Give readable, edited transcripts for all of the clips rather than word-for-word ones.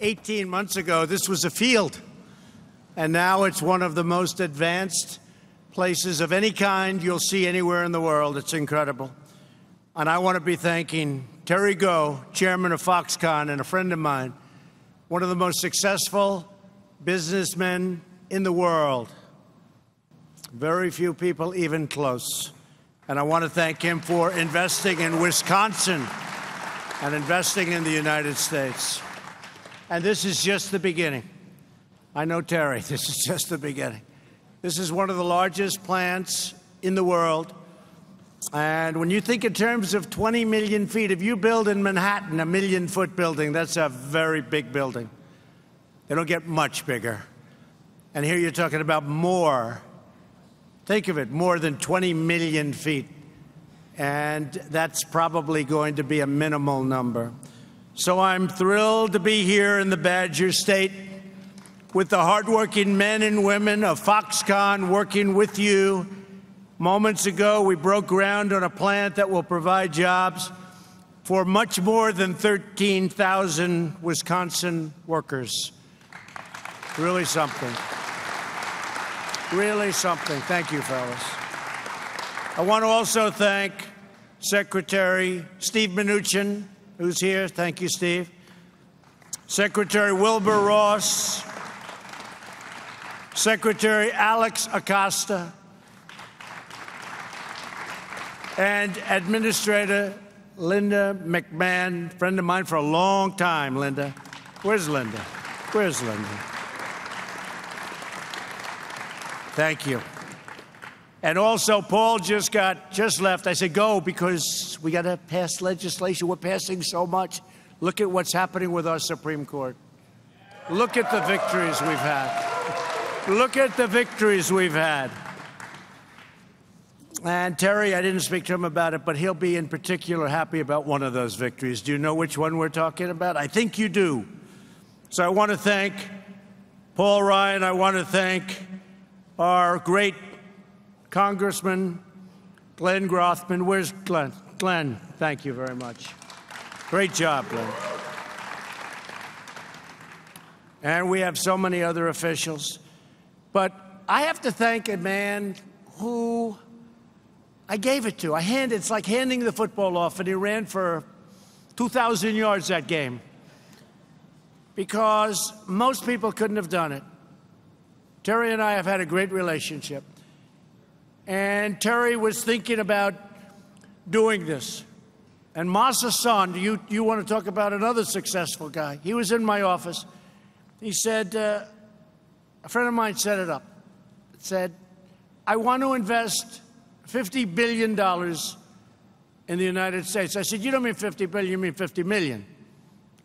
18 months ago, this was a field, and now it's one of the most advanced places of any kind you'll see anywhere in the world. It's incredible. And I want to be thanking Terry Goh, chairman of Foxconn and a friend of mine, one of the most successful businessmen in the world. Very few people even close. And I want to thank him for investing in Wisconsin and investing in the United States. And this is just the beginning. I know, Terry, this is just the beginning. This is one of the largest plants in the world. And when you think in terms of 20 million feet, if you build in Manhattan a 1 million-foot building, that's a very big building. They don't get much bigger. And here you're talking about more. Think of it, more than 20 million feet. And that's probably going to be a minimal number. So I'm thrilled to be here in the Badger State with the hardworking men and women of Foxconn working with you. Moments ago, we broke ground on a plant that will provide jobs for much more than 13,000 Wisconsin workers. Really something. Really something. Thank you, fellas. I want to also thank Secretary Steve Mnuchin, who's here. Thank you, Steve. Secretary Wilbur Ross. Secretary Alex Acosta. And Administrator Linda McMahon, friend of mine for a long time, Linda. Where's Linda? Where's Linda? Thank you. And also, Paul just left. I said, go, because we got to pass legislation. We're passing so much. Look at what's happening with our Supreme Court. Look at the victories we've had. Look at the victories we've had. And Terry, I didn't speak to him about it, but he'll be in particular happy about one of those victories. Do you know which one we're talking about? I think you do. So I want to thank Paul Ryan. I want to thank our great Congressman Glenn Grothman. Where's Glenn? Glenn, thank you very much. Great job, Glenn. And we have so many other officials. But I have to thank a man who I gave it to. It's like handing the football off, and he ran for 2,000 yards that game. Because most people couldn't have done it. Terry and I have had a great relationship. And Terry was thinking about doing this. And Masa Son, you want to talk about another successful guy? He was in my office. He said, a friend of mine set it up. It said, I want to invest $50 billion in the United States. I said, you don't mean 50 billion, you mean 50 million.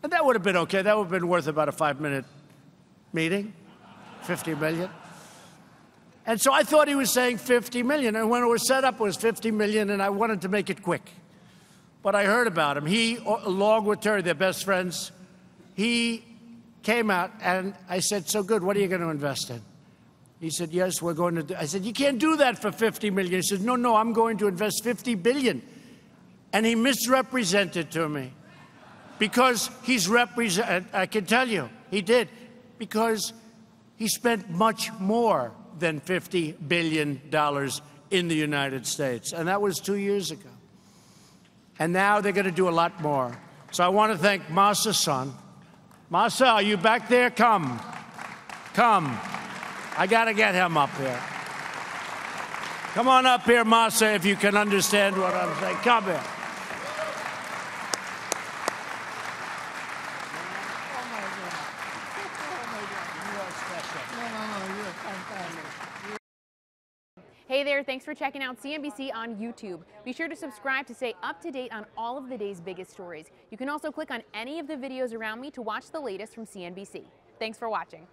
And that would have been okay. That would have been worth about a 5-minute meeting, 50 million. And so I thought he was saying 50 million. And when it was set up, it was 50 million, and I wanted to make it quick. But I heard about him. He, along with Terry, they're best friends, he came out, and I said, so good, what are you going to invest in? He said, yes, we're going to do. I said, you can't do that for 50 million. He said, no, I'm going to invest 50 billion. And he misrepresented to me. Because I can tell you, he did. Because he spent much more than $50 billion in the United States. And that was 2 years ago. And now they're going to do a lot more. So I want to thank Masa Son. Masa, are you back there? Come. Come. I got to get him up here. Come on up here, Masa, if you can understand what I'm saying. Come here. Hey there, thanks for checking out CNBC on YouTube. Be sure to subscribe to stay up to date on all of the day's biggest stories. You can also click on any of the videos around me to watch the latest from CNBC. Thanks for watching.